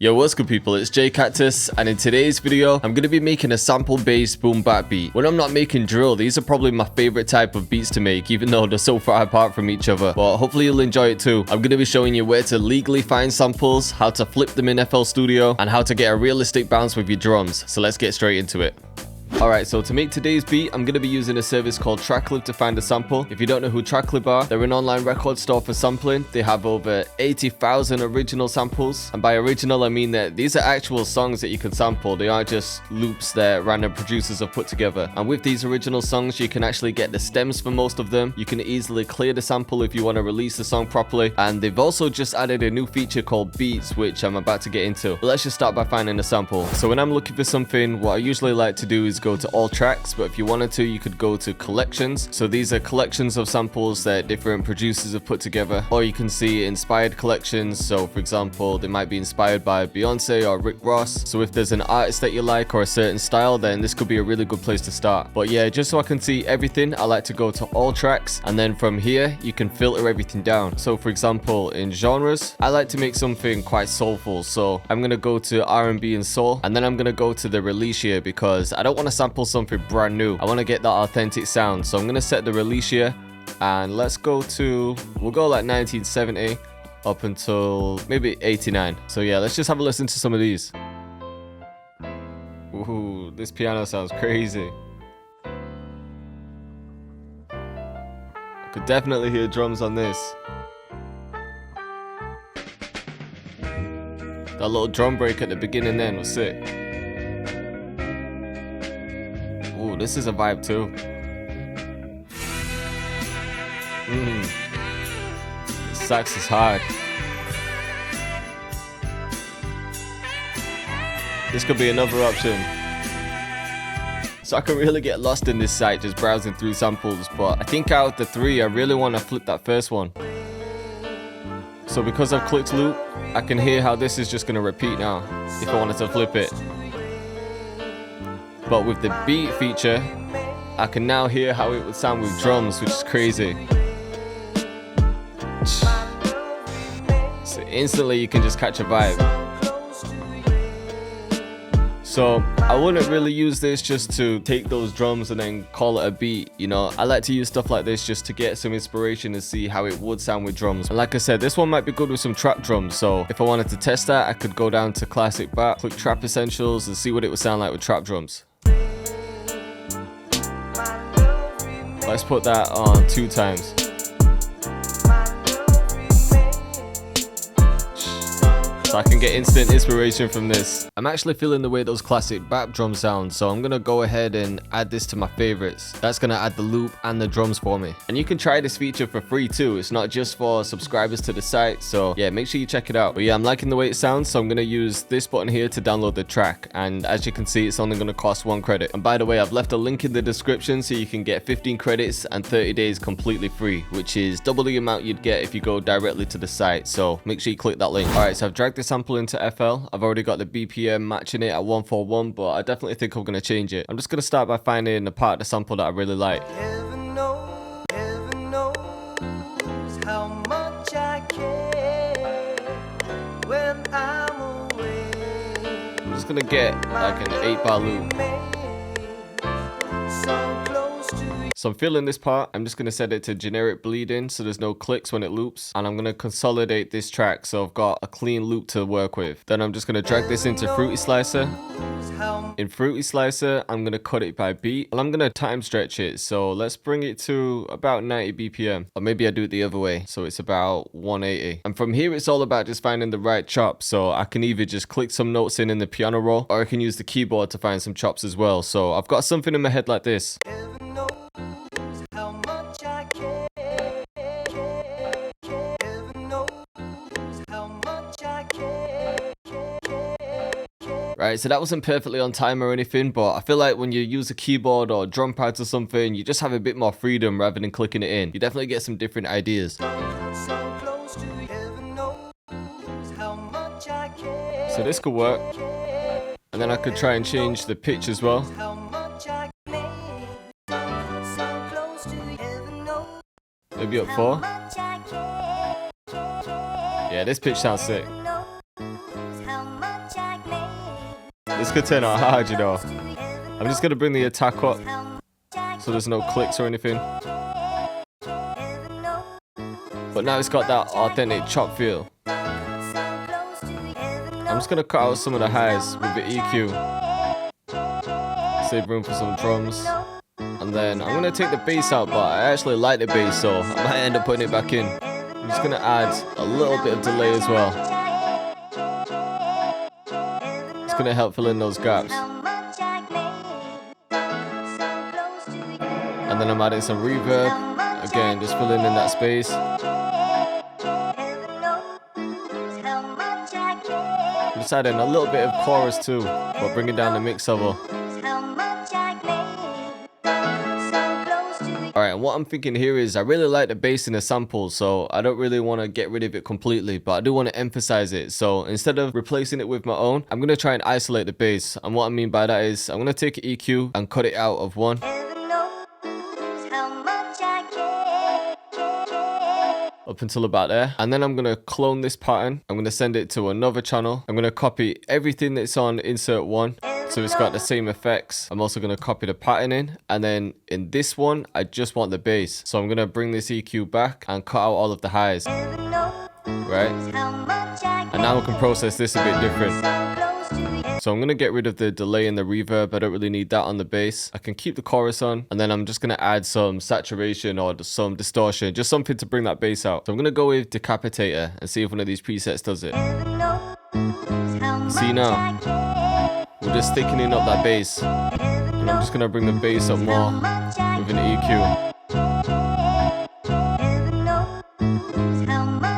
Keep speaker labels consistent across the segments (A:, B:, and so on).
A: Yo, what's good people, it's Cactus, and in today's video, I'm going to be making a sample-based boom-bap beat. When I'm not making drill, these are probably my favorite type of beats to make, even though they're so far apart from each other. But hopefully you'll enjoy it too. I'm going to be showing you where to legally find samples, how to flip them in FL Studio, and how to get a realistic bounce with your drums. So let's get straight into it. Alright, so to make today's beat, I'm going to be using a service called Tracklib to find a sample. If you don't know who Tracklib are, they're an online record store for sampling. They have over 80,000 original samples. And by original, I mean that these are actual songs that you can sample. They aren't just loops that random producers have put together. And with these original songs, you can actually get the stems for most of them. You can easily clear the sample if you want to release the song properly. And they've also just added a new feature called beats, which I'm about to get into. But let's just start by finding a sample. So when I'm looking for something, what I usually like to do is go to all tracks, but if you wanted to, you could go to collections. So these are collections of samples that different producers have put together, or you can see inspired collections. So for example, they might be inspired by Beyonce or Rick Ross. So if there's an artist that you like or a certain style, then this could be a really good place to start. But yeah, just so I can see everything, I like to go to all tracks, and then from here you can filter everything down. So for example, in genres, I like to make something quite soulful, so I'm gonna go to R&B and soul, and then I'm gonna go to the release year because I don't want to sample something brand new. I want to get that authentic sound, so I'm going to set the release year, and we'll go like 1970 up until maybe 89. So yeah, let's just have a listen to some of these. Ooh, this piano sounds crazy. I could definitely hear drums on this. That little drum break at the beginning then was sick. Ooh, this is a vibe too. The sax is hard. This could be another option. So I can really get lost in this site just browsing through samples, but I think out of the three, I really want to flip that first one. So because I've clicked loop, I can hear how this is just going to repeat now if I wanted to flip it. But with the beat feature, I can now hear how it would sound with drums, which is crazy. So instantly you can just catch a vibe. So I wouldn't really use this just to take those drums and then call it a beat, you know. I like to use stuff like this just to get some inspiration and see how it would sound with drums. And like I said, this one might be good with some trap drums, so if I wanted to test that, I could go down to Classic Bap, click Trap Essentials, and see what it would sound like with trap drums. Let's put that on 2 times. So I can get instant inspiration from this. I'm actually feeling the way those classic bap drums sound, so I'm gonna go ahead and add this to my favorites. That's gonna add the loop and the drums for me. And you can try this feature for free too. It's not just for subscribers to the site, so yeah, make sure you check it out. But yeah, I'm liking the way it sounds, so I'm gonna use this button here to download the track. And as you can see, it's only gonna cost 1 credit. And by the way, I've left a link in the description so you can get 15 credits and 30 days completely free, which is double the amount you'd get if you go directly to the site. So make sure you click that link. Alright, so I've dragged the sample into FL. I've already got the BPM matching it at 141, but I definitely think I'm going to change it. I'm just going to start by finding the part of the sample that I really like.
B: Heaven knows how much I care when I'm away.
A: I'm just going to get like an 8-bar loop. So I'm feeling this part. I'm just going to set it to generic bleeding so there's no clicks when it loops. And I'm going to consolidate this track so I've got a clean loop to work with. Then I'm just going to drag this into Fruity Slicer. In Fruity Slicer, I'm going to cut it by beat. And I'm going to time stretch it. So let's bring it to about 90 BPM. Or maybe I do it the other way. So it's about 180. And from here, it's all about just finding the right chop. So I can either just click some notes in the piano roll, or I can use the keyboard to find some chops as well. So I've got something in my head like this. Right, so that wasn't perfectly on time or anything, but I feel like when you use a keyboard or drum pads or something, you just have a bit more freedom rather than clicking it in. You definitely get some different ideas. So this could work. And then I could try and change the pitch as well. Maybe up 4. Yeah, this pitch sounds sick. This could turn out hard, you know. I'm just gonna bring the attack up so there's no clicks or anything. But now it's got that authentic chop feel. I'm just gonna cut out some of the highs with the EQ. Save room for some drums. And then I'm gonna take the bass out, but I actually like the bass, so I might end up putting it back in. I'm just gonna add a little bit of delay as well. It's gonna help fill in those gaps. And then I'm adding some reverb. Again, just filling in that space. I'm just adding a little bit of chorus too, but bringing down the mix level. Alright, and what I'm thinking here is I really like the bass in the sample, so I don't really want to get rid of it completely, but I do want to emphasize it. So instead of replacing it with my own, I'm going to try and isolate the bass. And what I mean by that is I'm going to take an EQ and cut it out of one. Up until about there. And then I'm going to clone this pattern. I'm going to send it to another channel. I'm going to copy everything that's on insert one, so it's got the same effects. I'm also going to copy the pattern in. And then in this one, I just want the bass. So I'm going to bring this EQ back and cut out all of the highs. Right? And now we can process this a bit different. So I'm going to get rid of the delay and the reverb. I don't really need that on the bass. I can keep the chorus on. And then I'm just going to add some saturation or some distortion. Just something to bring that bass out. So I'm going to go with Decapitator and see if one of these presets does it. See now? We're just thickening up that bass. And I'm just going to bring the bass up more with an EQ.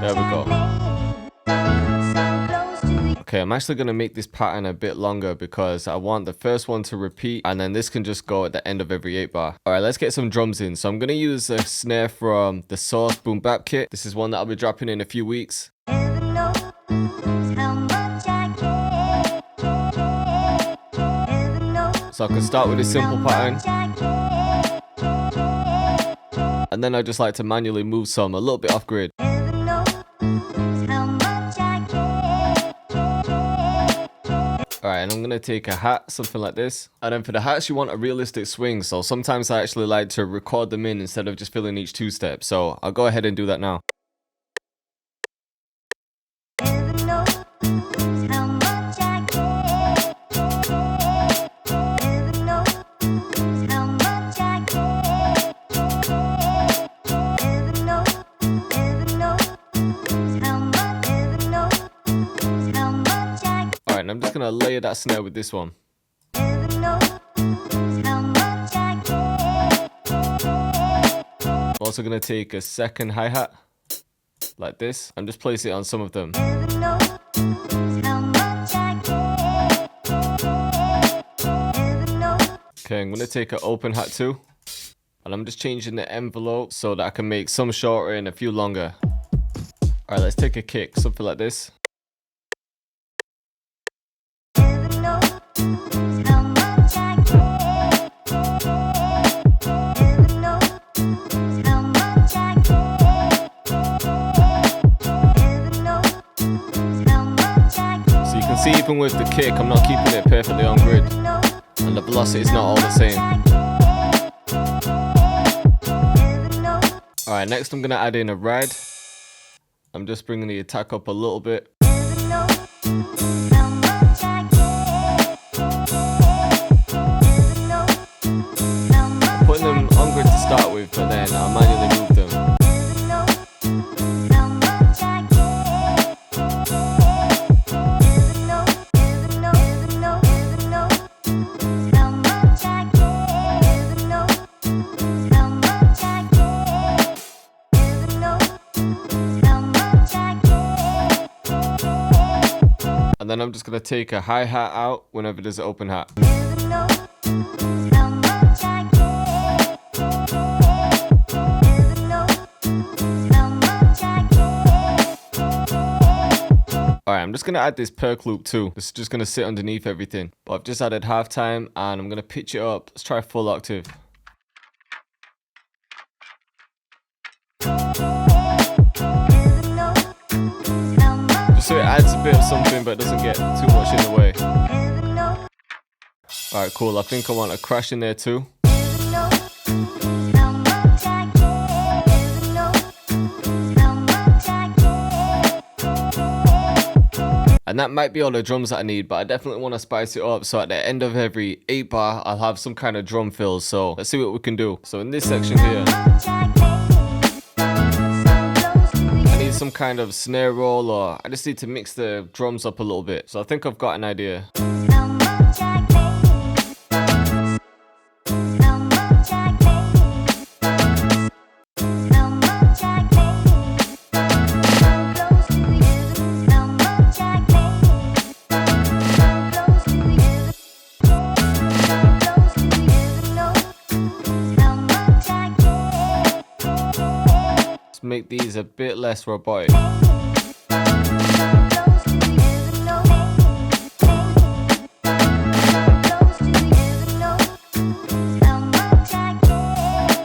A: There we go. Okay, I'm actually going to make this pattern a bit longer because I want the first one to repeat, and then this can just go at the end of every 8 bar. Alright, let's get some drums in. So I'm going to use a snare from the SOULFUL boom-bap kit. This is one that I'll be dropping in a few weeks. So I can start with a simple pattern. And then I just like to manually move some a little bit off grid. Alright, and I'm going to take a hat, something like this. And then for the hats, you want a realistic swing. So sometimes I actually like to record them in instead of just filling each 2-step. So I'll go ahead and do that now. And I'm just going to layer that snare with this one. I'm also going to take a second hi-hat, like this, and just place it on some of them. Okay, I'm going to take an open hat too, and I'm just changing the envelope so that I can make some shorter and a few longer. Alright, let's take a kick, something like this. See, even with the kick, I'm not keeping it perfectly on grid, and the velocity is not all the same. Alright, next I'm going to add in a ride. I'm just bringing the attack up a little bit. I'm putting them on grid to start with, but then I'll manually move them. And then I'm just going to take a hi-hat out whenever there's an open hat. Alright, I'm just going to add this perk loop too. This is just going to sit underneath everything. But I've just added halftime and I'm going to pitch it up. Let's try full octave. Just so it adds a bit of something, but it doesn't get too much in the way. Alright, cool. I think I want a crash in there too. And that might be all the drums that I need, but I definitely want to spice it up. So at the end of every 8 bar, I'll have some kind of drum fills. So let's see what we can do. So in this section here, I need some kind of snare roll, or I just need to mix the drums up a little bit. So I think I've got an idea. Make these a bit less robotic.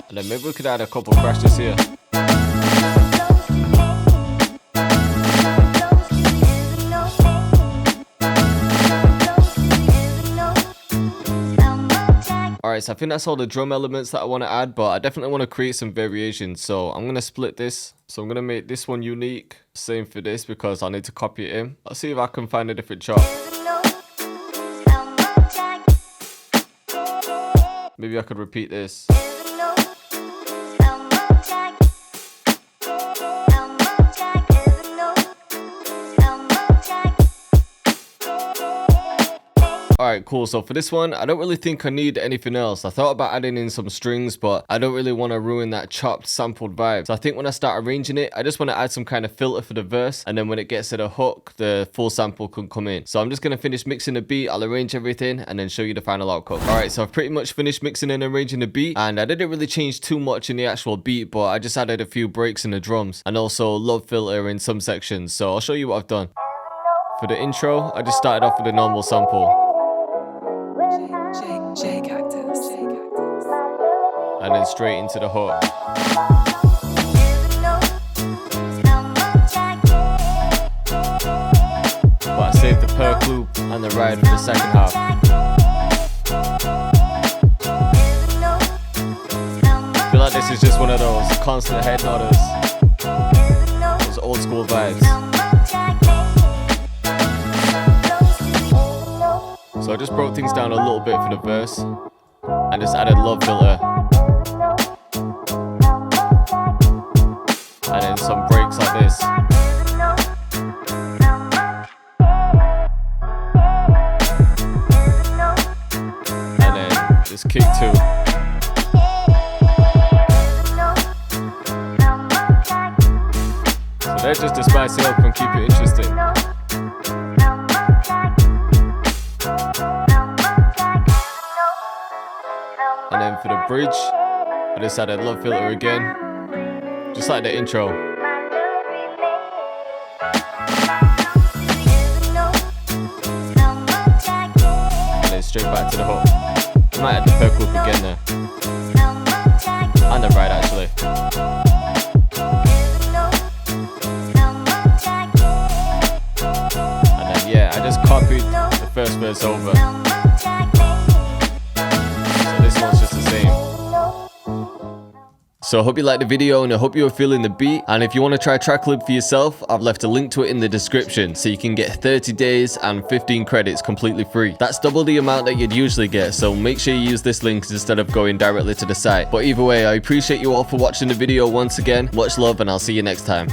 A: And then maybe we could add a couple crashes here. Alright, so I think that's all the drum elements that I want to add, but I definitely want to create some variations. So I'm going to split this. So I'm going to make this one unique. Same for this, because I need to copy it in. Let's see if I can find a different chop. Maybe I could repeat this. Alright, cool. So for this one, I don't really think I need anything else. I thought about adding in some strings, but I don't really want to ruin that chopped, sampled vibe. So I think when I start arranging it, I just want to add some kind of filter for the verse. And then when it gets to the hook, the full sample can come in. So I'm just going to finish mixing the beat. I'll arrange everything and then show you the final outcome. Alright, so I've pretty much finished mixing and arranging the beat. And I didn't really change too much in the actual beat, but I just added a few breaks in the drums. And also love filter in some sections. So I'll show you what I've done. For the intro, I just started off with a normal sample.
C: Cactus.
A: And then straight into the hook. But I saved the perk loop and the ride for the second half. I feel like this is just one of those constant head nodders. Those old school vibes. So I just broke things down a little bit for the verse and just added love filter. And then some breaks like this. And then this kick too. So they're just to spice it up and keep it interesting. And then for the bridge, I just added love filter again, just like the intro. And then straight back to the hook. I might add the perk loop again there. And the ride actually. And then yeah, I just copied the first verse over. So I hope you liked the video and I hope you were feeling the beat. And if you want to try TrackLib for yourself, I've left a link to it in the description so you can get 30 days and 15 credits completely free. That's double the amount that you'd usually get, so make sure you use this link instead of going directly to the site. But either way, I appreciate you all for watching the video once again. Much love and I'll see you next time.